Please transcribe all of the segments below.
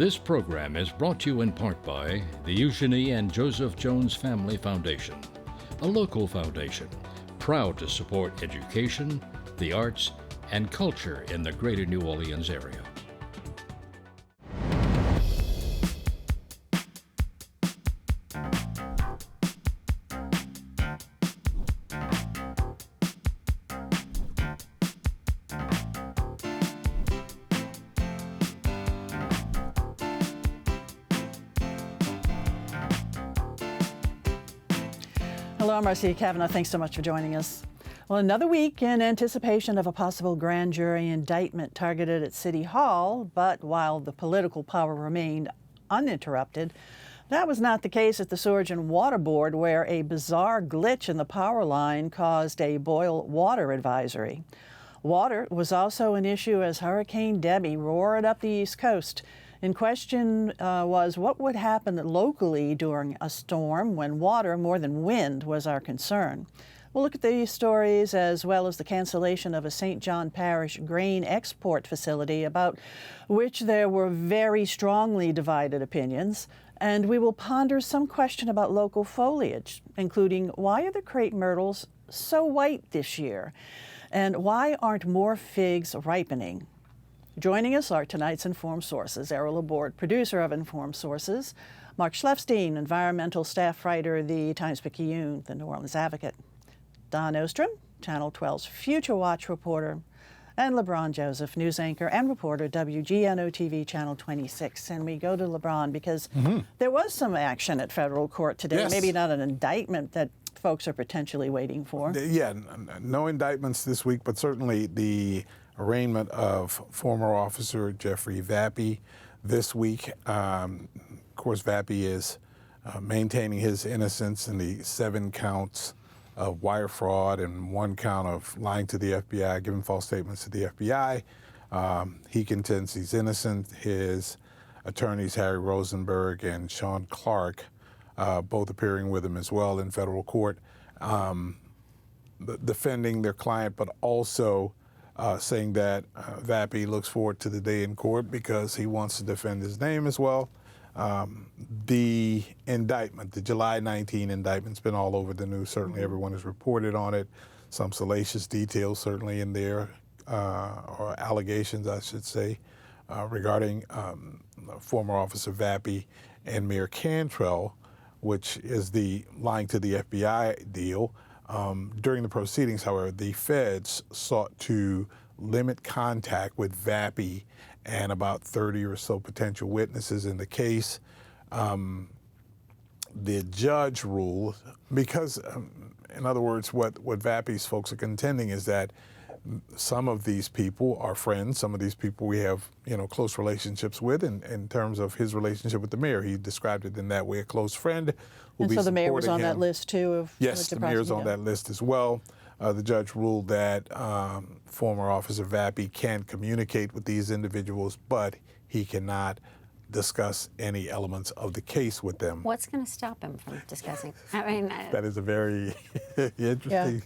This program is brought to you in part by the Eugenie and Joseph Jones Family Foundation, a local foundation proud to support education, the arts, and culture in the greater New Orleans area. Hello, I'm Marcia Cavanaugh. Thanks so much for joining us. Well, another week in anticipation of a possible grand jury indictment targeted at City Hall, but while the political power remained uninterrupted, that was not the case at the Sewerage and Water Board, where a bizarre glitch in the power line caused a boil water advisory. Water was also an issue as Hurricane Debbie roared up the East Coast. In question was what would happen locally during a storm when water more than wind was our concern. We'll look at these stories as well as the cancellation of a St. John Parish grain export facility about which there were very strongly divided opinions. And we will ponder some question about local foliage, including why are the crepe myrtles so white this year? And why aren't more figs ripening? Joining us are tonight's Informed Sources, Errol, Laborde, producer of Informed Sources, Mark Schlefstein, environmental staff writer, the Times-Picayune, the New Orleans Advocate, Don Ostrom, Channel 12's Future Watch reporter, and LeBron Joseph, news anchor and reporter, WGNO-TV, Channel 26. And we go to LeBron because there was some action at federal court today, Yes. Maybe not an indictment that folks are potentially waiting for. Yeah, no indictments this week, but certainly the arraignment of former officer Jeffrey Vappie this week. Of course, Vappie is maintaining his innocence in the 7 counts of wire fraud and 1 count of lying to the FBI, giving false statements to the FBI. He contends he's innocent. His attorneys, Harry Rosenberg and Sean Clark, both appearing with him as well in federal court, defending their client, but also saying that Vappie looks forward to the day in court because he wants to defend his name as well. The indictment, the July 19 indictment's been all over the news. Certainly everyone has reported on it. Some salacious details certainly in there, or allegations, I should say, regarding former Officer Vappie and Mayor Cantrell, which is the lying to the FBI deal. During the proceedings, however, the feds sought to limit contact with Vappie and about 30 or so potential witnesses in the case. The judge ruled, because, in other words, what Vappie's folks are contending is that some of these people are friends. Some of these people we have, close relationships with in terms of his relationship with the mayor. He described it in that way, a close friend. And so the mayor was on that list too? Yes, the mayor's on that list as well. The judge ruled that former Officer Vappie can communicate with these individuals, but he cannot discuss any elements of the case with them. What's going to stop him from discussing? I mean, that is a very interesting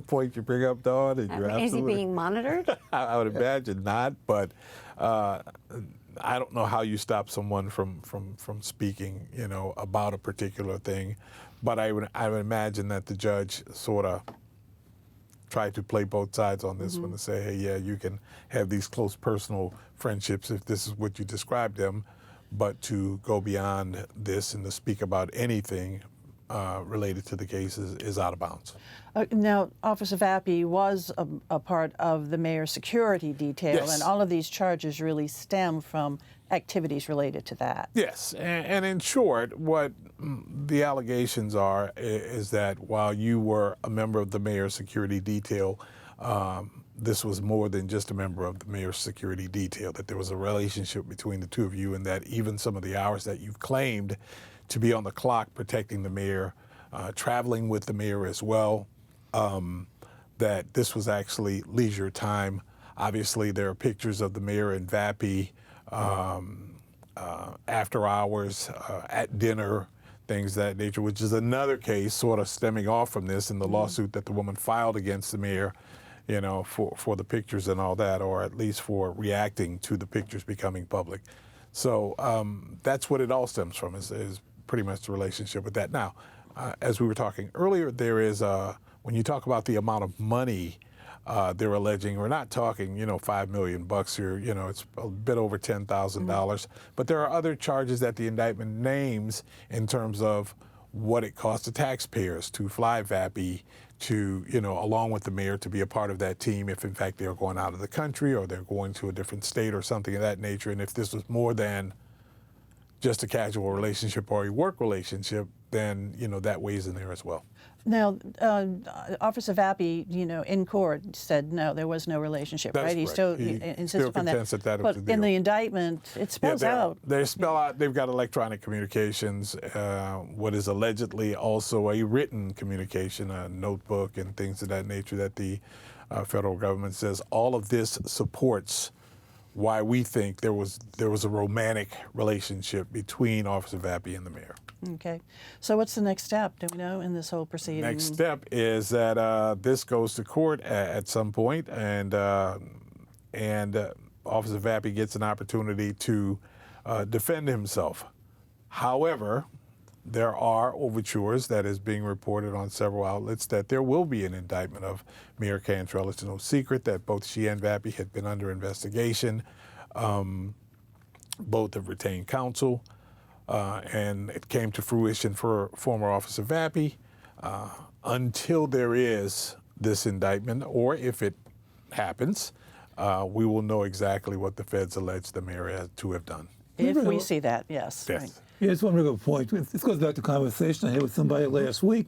point you bring up, Dawn. And you're is he being monitored? I would imagine not, but I don't know how you stop someone from speaking, about a particular thing. But I would imagine that the judge sort of tried to play both sides on this one to say, hey, yeah, you can have these close personal friendships if this is what you described them, but to go beyond this and to speak about anything related to the case is out of bounds. Now, Officer Vappie was a part of the mayor's security detail, Yes. and all of these charges really stem from activities related to that. Yes, and in short, what the allegations are is that while you were a member of the mayor's security detail, this was more than just a member of the mayor's security detail, that there was a relationship between the two of you, and that even some of the hours that you've claimed to be on the clock protecting the mayor, traveling with the mayor as well, that this was actually leisure time. Obviously, there are pictures of the mayor and Vappie after hours, at dinner, things of that nature, which is another case sort of stemming off from this in the lawsuit that the woman filed against the mayor, for the pictures and all that, or at least for reacting to the pictures becoming public. So that's what it all stems from, is pretty much the relationship with that. Now, as we were talking earlier, there is, when you talk about the amount of money they're alleging, we're not talking, $5 million here, it's a bit over $10,000. But there are other charges that the indictment names in terms of what it costs the taxpayers to fly VAPI to, along with the mayor, to be a part of that team if in fact they're going out of the country or they're going to a different state or something of that nature. And if this was more than just a casual relationship or a work relationship, then, that weighs in there as well. Now, Officer Vappy, in court said no, there was no relationship, That's right? He still insisted upon that. contends that But was the in deal. the indictment, it spells out. They spell out, they've got electronic communications, what is allegedly also a written communication, a notebook and things of that nature that the federal government says all of this supports why we think there was a romantic relationship between Officer Vappy and the mayor. Okay. So what's the next step, do we know, in this whole proceeding? Next step is that this goes to court at some point, and Officer Vappy gets an opportunity to defend himself. However, there are overtures that is being reported on several outlets that there will be an indictment of Mayor Cantrell. It's no secret that both she and Vappy had been under investigation. Both have retained counsel. And it came to fruition for former Officer Vappy. Until there is this indictment, or if it happens, we will know exactly what the feds allege the mayor to have done. If we see that, yes. Yes. Right. Yeah, it's one real good point. This goes back to a conversation I had with somebody last week.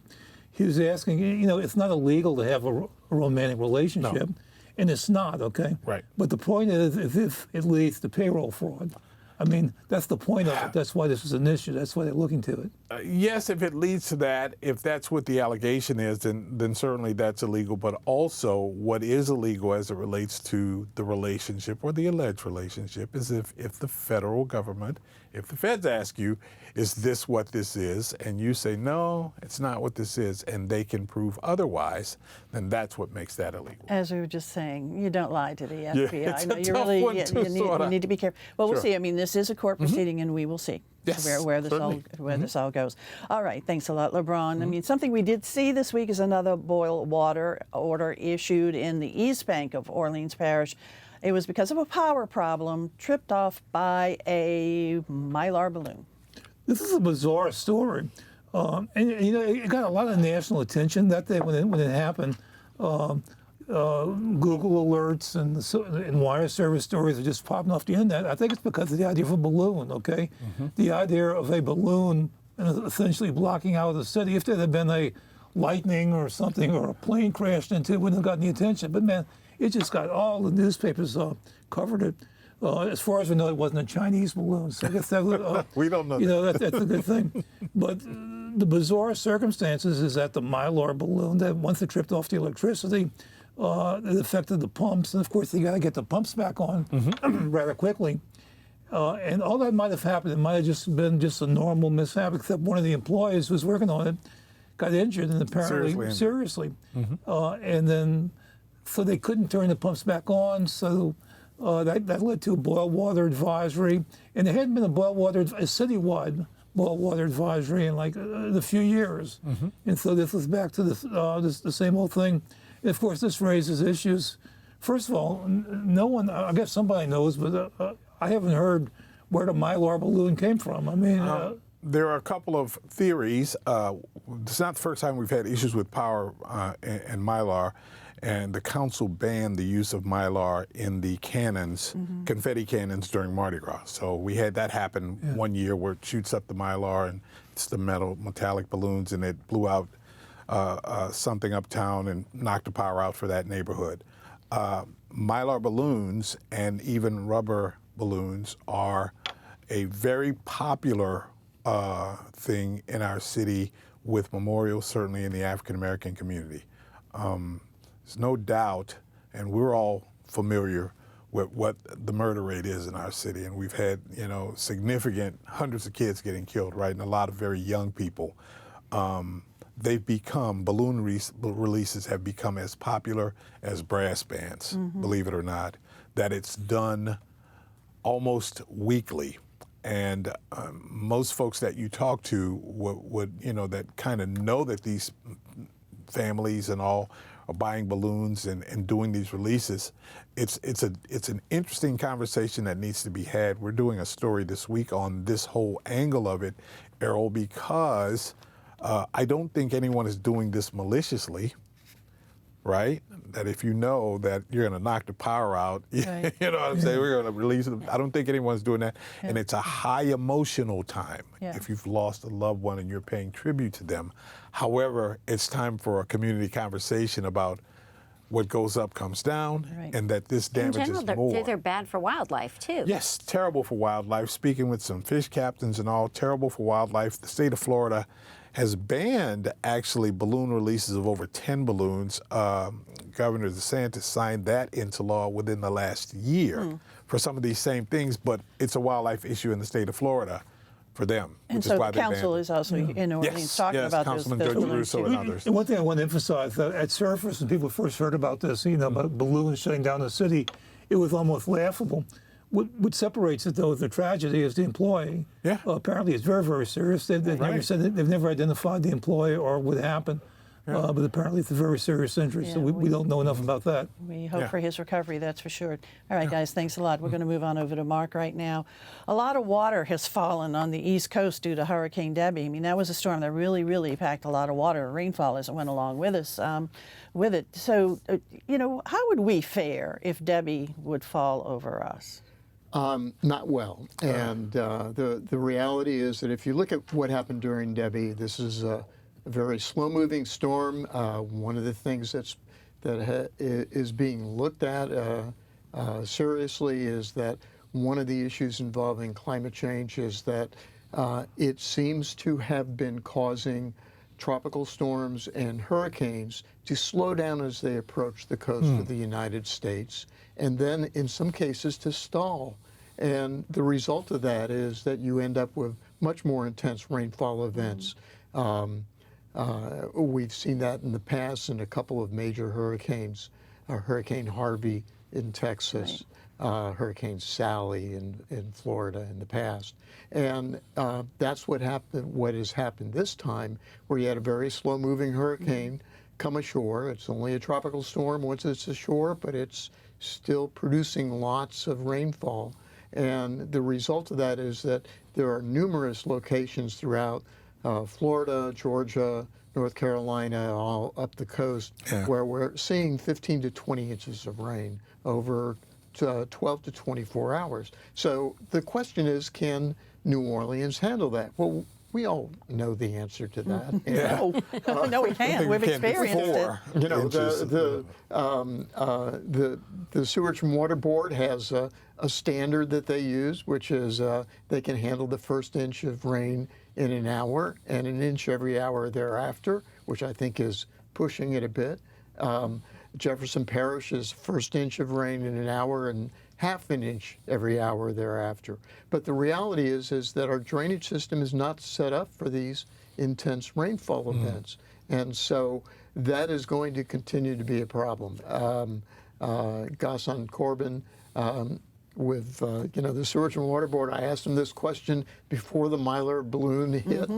He was asking, it's not illegal to have a romantic relationship, and it's not, okay? Right. But the point is if it leads to payroll fraud. I mean, that's the point of it. That's why this is an issue. That's why they're looking to it. Yes, if it leads to that, if that's what the allegation is, then certainly that's illegal. But also, what is illegal as it relates to the relationship or the alleged relationship is if the federal government, if the feds ask you, is this what this is? And you say, no, it's not what this is, and they can prove otherwise, then that's what makes that illegal. As we were just saying, you don't lie to the FBI. it's a You tough really one to you sorta- need to be careful. Well, we'll Sure. see. I mean, this is a court proceeding, and we will see Yes, where this all certainly. this all goes. All right, thanks a lot, LeBron. I mean, something we did see this week is another boil water order issued in the East Bank of Orleans Parish. It was because of a power problem tripped off by a mylar balloon. This is a bizarre story. And it got a lot of national attention that day when it happened. Google alerts and wire service stories are just popping off the internet. I think it's because of the idea of a balloon, okay? The idea of a balloon essentially blocking out the city. If there had been a lightning or something or a plane crashed into it, it wouldn't have gotten the attention. But man, it just got all the newspapers covered it. As far as we know, it wasn't a Chinese balloon. So I guess that We don't know that's a good thing. But the bizarre circumstances is that the mylar balloon, that once it tripped off the electricity, it affected the pumps. And of course, you got to get the pumps back on rather quickly. And all that might have happened. It might have just been a normal mishap, except one of the employees who was working on it got injured and apparently seriously. And then, so they couldn't turn the pumps back on. So that led to a boil water advisory. And there hadn't been a citywide boil water advisory in like a few years. And so this was back to the same old thing. And of course, this raises issues. First of all, no one, I guess somebody knows, but I haven't heard where the mylar balloon came from. I mean, there are a couple of theories. It's not the first time we've had issues with power and mylar, and the council banned the use of mylar in the cannons, confetti cannons during Mardi Gras. So we had that happen one year where it shoots up the mylar and it's the metallic balloons, and it blew out something uptown and knocked the power out for that neighborhood. Mylar balloons and even rubber balloons are a very popular thing in our city with memorials, certainly in the African American community. There's no doubt, and we're all familiar with what the murder rate is in our city, and we've had significant hundreds of kids getting killed, right, and a lot of very young people. They've become, balloon releases have become as popular as brass bands, believe it or not, that it's done almost weekly. And most folks that you talk to would that kind of know that these families and all are buying balloons and doing these releases. It's an interesting conversation that needs to be had. We're doing a story this week on this whole angle of it, Errol, because I don't think anyone is doing this maliciously, right? That if you know that you're going to knock the power out, Right. you know what I'm saying? We're going to release it. I don't think anyone's doing that. Yeah. And it's a high emotional time Yeah. if you've lost a loved one and you're paying tribute to them. However, it's time for a community conversation about what goes up comes down, Right. and that this In damages general, more. they're bad for wildlife too. Yes, terrible for wildlife. Speaking with some fish captains and all, terrible for wildlife. The state of Florida has banned actually balloon releases of over 10 balloons. Governor DeSantis signed that into law within the last year for some of these same things, but it's a wildlife issue in the state of Florida for them, And which so is why the they council banned it. is also in Orleans Yes, talking yes, about Councilman those Judge balloons Russo too. and others. And one thing I want to emphasize, that at surface, when people first heard about this, about balloons shutting down the city, it was almost laughable. What separates it, though, the tragedy is the employee. Yeah. Apparently, it's very, very serious. They've never Right. said they've never identified the employee or what happened. But apparently, it's a very serious injury. So Yeah, we don't know enough about that. We hope Yeah. for his recovery, that's for sure. All right, guys, thanks a lot. We're going to move on over to Mark right now. A lot of water has fallen on the East Coast due to Hurricane Debbie. I mean, that was a storm that really, really packed a lot of water, rainfall as it went along with us, with it. So, how would we fare if Debbie would fall over us? Not well. And the reality is that if you look at what happened during Debbie, this is a very slow-moving storm. One of the things that is being looked at seriously is that one of the issues involving climate change is that it seems to have been causing tropical storms and hurricanes to slow down as they approach the coast of the United States, and then in some cases to stall. And the result of that is that you end up with much more intense rainfall events. We've seen that in the past in a couple of major hurricanes, Hurricane Harvey in Texas, Hurricane Sally in Florida in the past. And that's what happened. What has happened this time, where you had a very slow-moving hurricane come ashore. It's only a tropical storm once it's ashore, but it's still producing lots of rainfall. And the result of that is that there are numerous locations throughout Florida, Georgia, North Carolina, all up the coast, where we're seeing 15 to 20 inches of rain over 12 to 24 hours. So the question is, can New Orleans handle that? Well, we all know the answer to that. And, No, we can't. We've experienced it. 4 you know, inches. the Sewerage and Water Board has a standard that they use, which is they can handle the first inch of rain in an hour and an inch every hour thereafter, which I think is pushing it a bit. Jefferson Parish's first inch of rain in an hour and half an inch every hour thereafter. But the reality is that our drainage system is not set up for these intense rainfall events. And so that is going to continue to be a problem. Gaston Corbin, with the Sewerage and Water Board, I asked him this question before the Mylar balloon hit.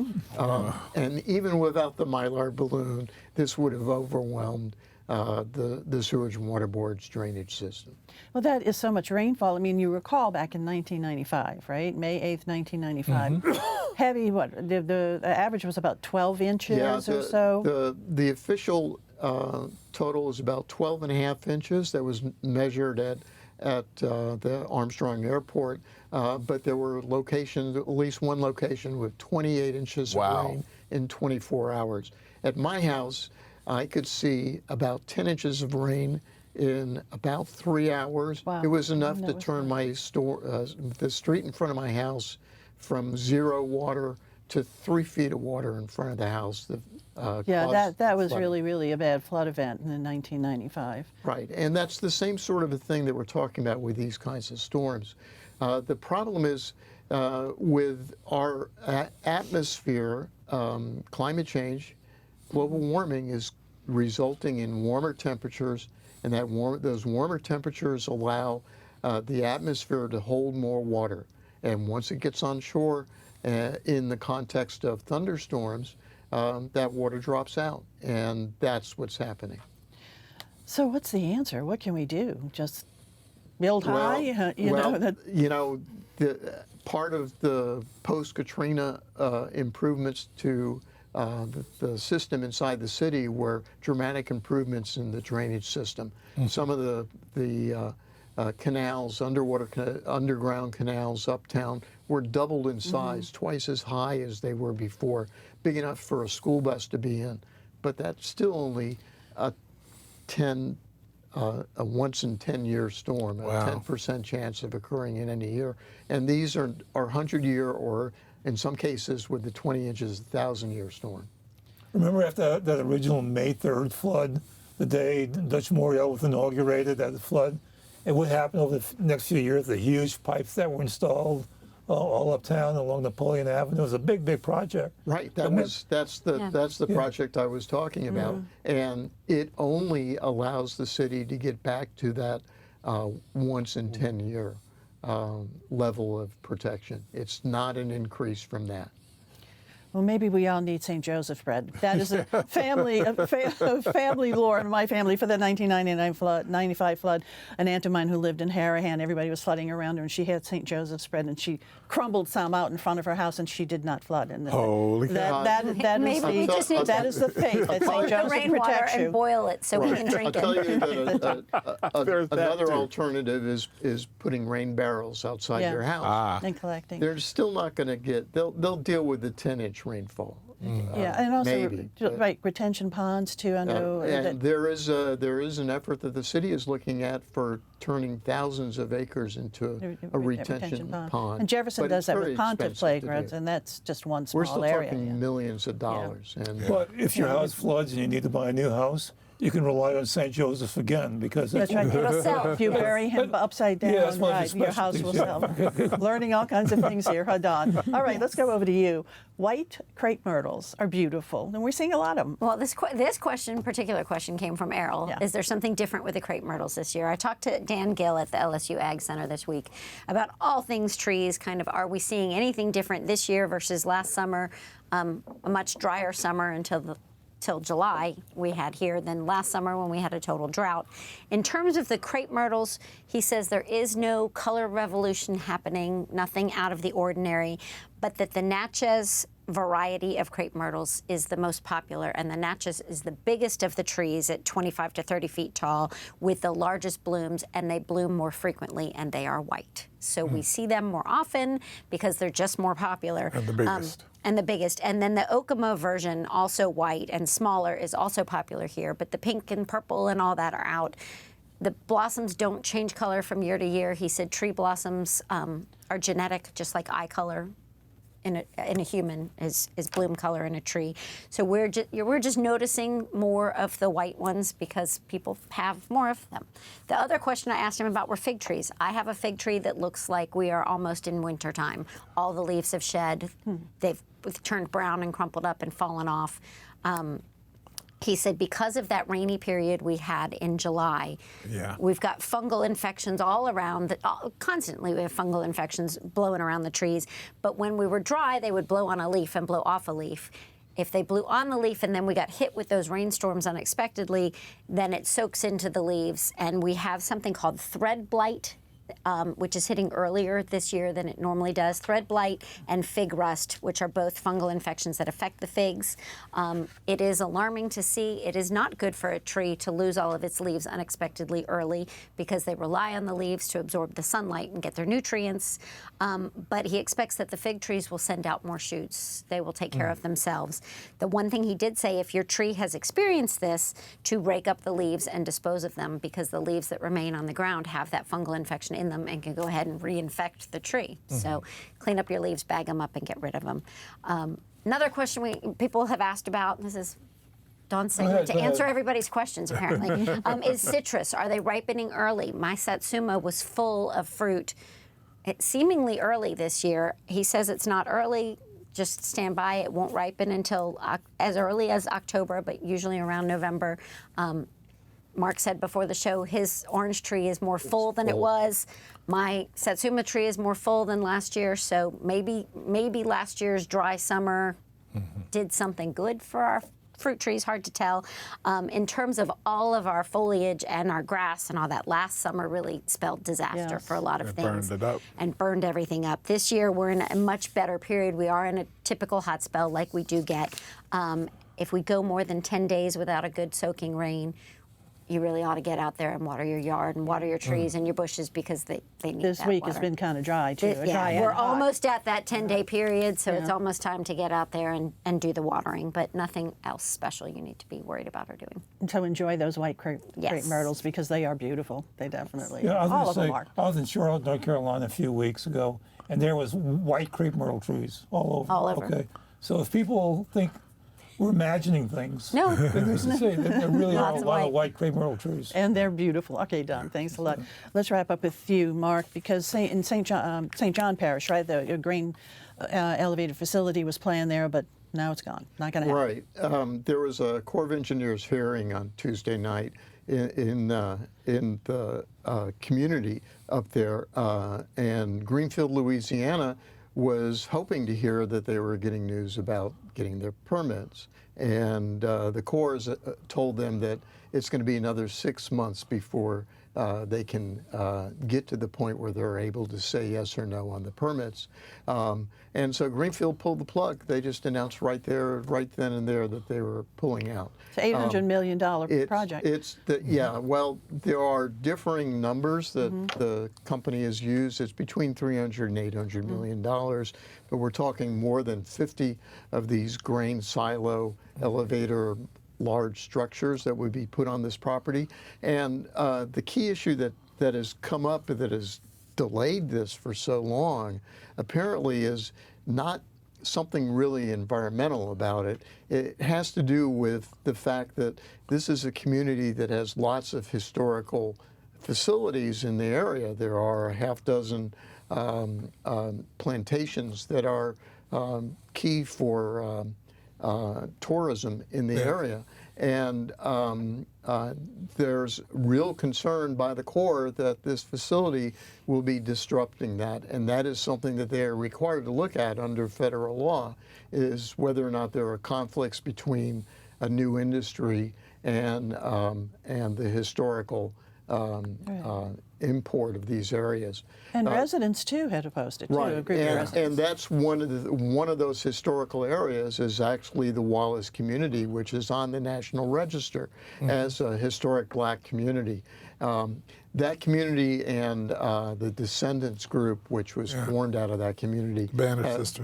And even without the Mylar balloon, this would have overwhelmed the Sewerage and Water Board's drainage system. Well, that is so much rainfall. I mean, you recall back in 1995, right? May 8th, 1995. Heavy, the average was about 12 inches or so? The official total is about 12 and a half inches that was measured at the Armstrong Airport. But there were locations, at least one location, with 28 inches of rain in 24 hours. At my house, I could see about 10 inches of rain in about 3 hours. Wow. It was enough to turn my the street in front of my house from 0 water to 3 feet of water in front of the house. That was really, really a bad flood event in 1995. Right, and that's the same sort of a thing that we're talking about with these kinds of storms. The problem is with our atmosphere, climate change, global warming is resulting in warmer temperatures, and those warmer temperatures allow the atmosphere to hold more water. And once it gets on shore, in the context of thunderstorms, that water drops out, and that's what's happening. So what's the answer? What can we do? Just build high? The part of the post-Katrina improvements to the system inside the city were dramatic improvements in the drainage system. Some of the canals, underground canals uptown were doubled in size, twice as high as they were before, big enough for a school bus to be in. But that's still only a once in 10-year storm, a 10% chance of occurring in any year. And these are 100-year, or in some cases with the 20 inches, 1,000-year storm. Remember after that original May 3rd flood, the day Dutch Memorial was inaugurated, that flood? And what happened over the next few years, the huge pipes that were installed all uptown along Napoleon Avenue. It was a big, big project. Right. That's the project I was talking about, and it only allows the city to get back to that once in 10-year level of protection. It's not an increase from that. Well, maybe we all need St. Joseph bread. That is a family lore in my family for the 1995 flood. An aunt of mine who lived in Harahan, everybody was flooding around her, and she had St. Joseph's bread, and she crumbled some out in front of her house, and she did not flood. And Holy cow. that is the faith that St. Joseph rainwater protects you. and boil it so we can drink I'll tell it. you that another too. alternative is putting rain barrels outside your house. And collecting. They're still not going to get. They'll deal with the 10-inch rainfall. And also maybe, retention ponds too. I know. And there is an effort that the city is looking at for turning thousands of acres into a retention pond. And Jefferson But does it's that very with Pontiff expensive to playgrounds, do. and that's just one small We're still area. talking millions of dollars. And But if your house floods and you need to buy a new house, you can rely on St. Joseph again, because That's right. It'll sell. If you bury him upside down, Yeah, that's one of right, the your house will specialties, sell. Learning all kinds of things here, huh, Dawn? All right, let's go over to you. White crepe myrtles are beautiful, and we're seeing a lot of them. Well, this particular question came from Errol. Yeah. Is there something different with the crepe myrtles this year? I talked to Dan Gill at the LSU Ag Center this week about all things trees. Kind of, are we seeing anything different this year versus last summer? A much drier summer until July we had here than last summer when we had a total drought. In terms of the crepe myrtles, he says there is no color revolution happening, nothing out of the ordinary, but that the Natchez variety of crepe myrtles is the most popular, and the Natchez is the biggest of the trees at 25 to 30 feet tall with the largest blooms, and they bloom more frequently, and they are white. So we see them more often because they're just more popular. And the biggest. And then the Okama version, also white and smaller, is also popular here, but the pink and purple and all that are out. The blossoms don't change color from year to year. He said tree blossoms are genetic, just like eye color in a human is bloom color in a tree. So we're just noticing more of the white ones because people have more of them. The other question I asked him about were fig trees. I have a fig tree that looks like we are almost in winter time. All the leaves have shed. They've turned brown and crumpled up and fallen off. He said because of that rainy period we had in July, we've got fungal infections all around. Constantly we have fungal infections blowing around the trees. But when we were dry, they would blow on a leaf and blow off a leaf. If they blew on the leaf and then we got hit with those rainstorms unexpectedly, then it soaks into the leaves. And we have something called thread blight, which is hitting earlier this year than it normally does. Thread blight and fig rust, which are both fungal infections that affect the figs. It is alarming to see. It is not good for a tree to lose all of its leaves unexpectedly early because they rely on the leaves to absorb the sunlight and get their nutrients. But he expects that the fig trees will send out more shoots. They will take care of themselves. The one thing he did say, if your tree has experienced this, to rake up the leaves and dispose of them because the leaves that remain on the ground have that fungal infection in them and can go ahead and reinfect the tree. So clean up your leaves, bag them up, and get rid of them. Another question people have asked about, this is Dawn's segment to answer everybody's questions apparently, is citrus. Are they ripening early? My Satsuma was full of fruit seemingly early this year. He says it's not early. Just stand by. It won't ripen until as early as October, but usually around November. Mark said before the show, his orange tree is more full than it was. My satsuma tree is more full than last year, so maybe last year's dry summer did something good for our fruit trees, hard to tell. In terms of all of our foliage and our grass and all that, last summer really spelled disaster for a lot of things. Burned it up. And burned everything up. This year we're in a much better period. We are in a typical hot spell like we do get. If we go more than 10 days without a good soaking rain, you really ought to get out there and water your yard and water your trees and your bushes because they need This that week water. has been kind of dry, too. Dry and We're hot. almost at that 10-day period, so it's almost time to get out there and do the watering, but nothing else special you need to be worried about or doing. And to enjoy those white crepe Yes. myrtles because they are beautiful. They definitely Yeah, I was all going of to them say, are. I was in Charlotte, North Carolina a few weeks ago, and there was white crepe myrtle trees all over. All over. Okay, so if people think we're imagining things, No. goodness to say, there really are a Lots of lot of white. white crepe myrtle trees. And they're beautiful. Okay, Don, thanks a lot. Let's wrap up with you, Mark, because in St. John Parish, right, the grain elevated facility was planned there, but now it's gone. Not going to happen. Right. There was a Corps of Engineers hearing on Tuesday night in the community up there, and Greenfield, Louisiana, was hoping to hear that they were getting news about getting their permits. And the Corps has told them that it's going to be another 6 months before they can get to the point where they're able to say yes or no on the permits. And so Greenfield pulled the plug. They just announced right then and there that they were pulling out. It's an $800 million project. Well, there are differing numbers that the company has used. It's between $300 and $800 million, but we're talking more than 50 of these grain silo elevator large structures that would be put on this property. And the key issue that has come up that has delayed this for so long apparently is not something really environmental about it. It has to do with the fact that this is a community that has lots of historical facilities in the area. There are a half dozen plantations that are key for tourism in the area. And there's real concern by the Corps that this facility will be disrupting that, and that is something that they are required to look at under federal law, is whether or not there are conflicts between a new industry and the historical import of these areas. And residents, too, had opposed it, too. Right, A group of residents. and that's one of those historical areas is actually the WYES community, which is on the National Register as a historic Black community. That community and the Descendants group, which was formed out of that community,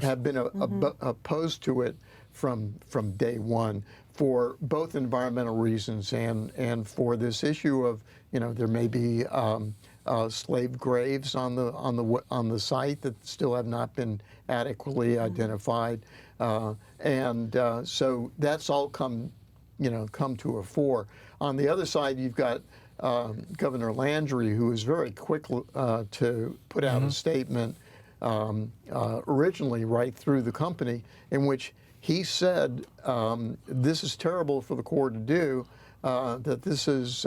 have been opposed to it from day one for both environmental reasons and for this issue of, there may be slave graves on the site that still have not been adequately identified, and so that's all come to a fore. On the other side, you've got Governor Landry, who was very quick to put out a statement originally right through the company in which he said this is terrible for the Corps to do, that this is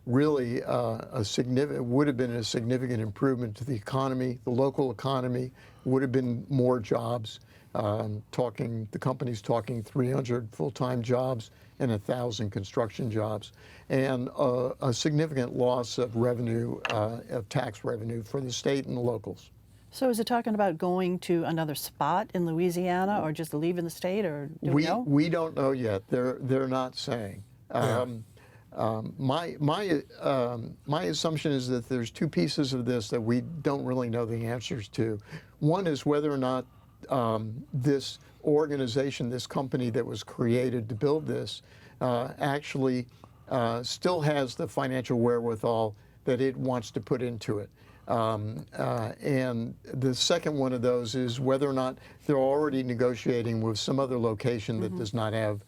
really would have been a significant improvement to the economy, the local economy, would have been more jobs. The company's talking 300 full-time jobs and 1,000 construction jobs, and a significant loss of revenue, of tax revenue for the state and the locals. So is it talking about going to another spot in Louisiana or just leaving the state, or do we know? We don't know yet. They're not saying. My assumption is that there's two pieces of this that we don't really know the answers to. One is whether or not this organization, this company that was created to build this, actually still has the financial wherewithal that it wants to put into it. And the second one of those is whether or not they're already negotiating with some other location that does not have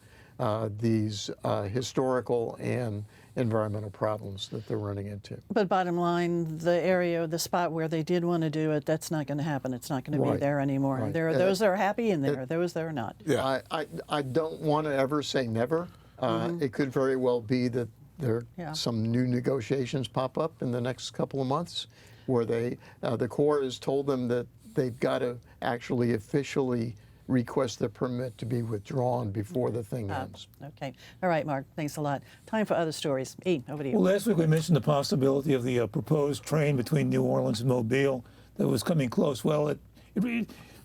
these historical and environmental problems that they're running into. But bottom line, the spot where they did want to do it, that's not going to happen. It's not going to be there anymore. Right. There are those that are happy and there are those that are not. Yeah. I don't want to ever say never. It could very well be that there Yeah. some new negotiations pop up in the next couple of months where the Corps has told them that they've got to actually officially request the permit to be withdrawn before the thing ends. Okay. All right, Mark. Thanks a lot. Time for other stories. E, over to you. Well, last week we mentioned the possibility of the proposed train between New Orleans and Mobile that was coming close. Well, it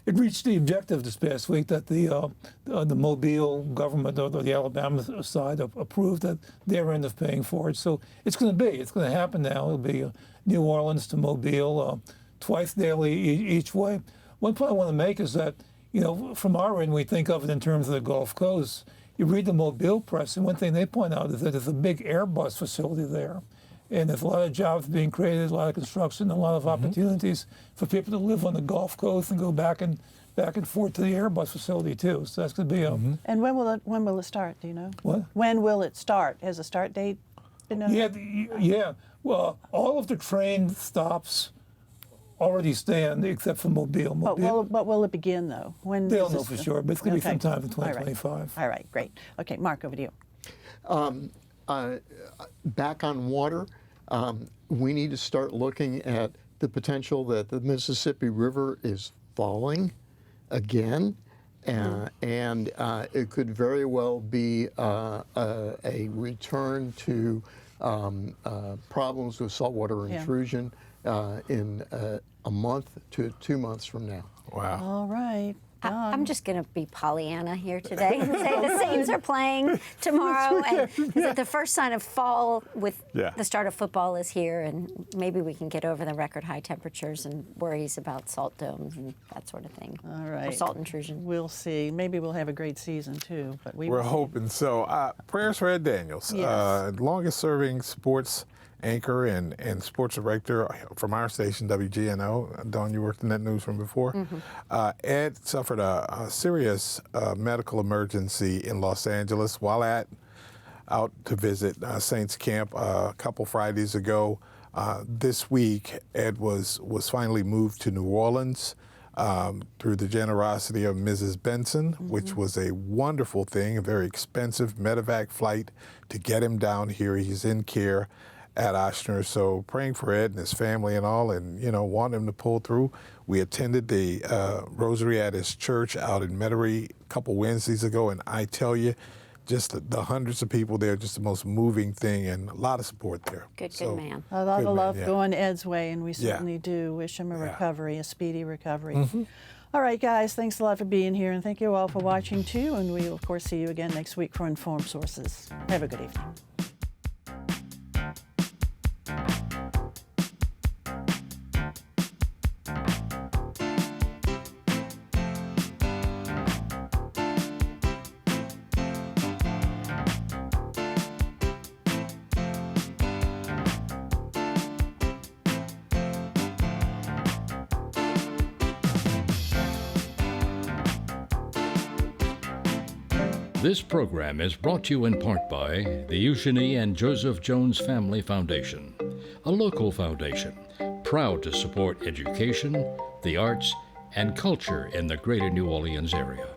reached the objective this past week that the Mobile government or the Alabama side approved at their end of paying for it. So it's going to happen now. It'll be New Orleans to Mobile twice daily each way. One point I want to make is that, from our end, we think of it in terms of the Gulf Coast. You read the Mobile press, and one thing they point out is that there's a big Airbus facility there. And there's a lot of jobs being created, a lot of construction, a lot of opportunities for people to live on the Gulf Coast and go back and forth to the Airbus facility too. So that's going to be a. And when will it start? Do you know? What? When will it start? Has a start date been announced? Yeah. Well, all of the train stops already stand except for Mobile. But will it begin though? When They is don't know this- for sure, but it's going to be Okay. sometime in All right. 2025. All right, great. Okay, Mark, over to you. Back on water, we need to start looking at the potential that the Mississippi River is falling again. And it could very well be a return to problems with saltwater intrusion in a month to 2 months from now. Wow. All right. I'm just going to be Pollyanna here today and say the Saints are playing tomorrow. And that the first sign of fall with the start of football is here, and maybe we can get over the record high temperatures and worries about salt domes and that sort of thing. All right. Or salt intrusion. We'll see. Maybe we'll have a great season too. But We're hoping so. Prayers for Ed Daniels, Yes. longest serving sports anchor and sports director from our station, WGNO. Dawn, you worked in that news from before. Ed suffered a serious medical emergency in Los Angeles while out to visit Saints camp a couple Fridays ago. This week, Ed was finally moved to New Orleans through the generosity of Mrs. Benson, which was a wonderful thing, a very expensive medevac flight to get him down here. He's in care at Ochsner, so praying for Ed and his family and all, and want him to pull through. We attended the rosary at his church out in Metairie a couple Wednesdays ago, and I tell you, just the hundreds of people there, just the most moving thing, and a lot of support there. Good man. a lot good of man, love going Ed's way, and we Yeah. certainly do wish him a recovery, a speedy recovery. All right, guys, thanks a lot for being here, and thank you all for watching too. And we will, of course, see you again next week for Informed Sources. Have a good evening. This program is brought to you in part by the Eugenie and Joseph Jones Family Foundation, a local foundation proud to support education, the arts, and culture in the greater New Orleans area.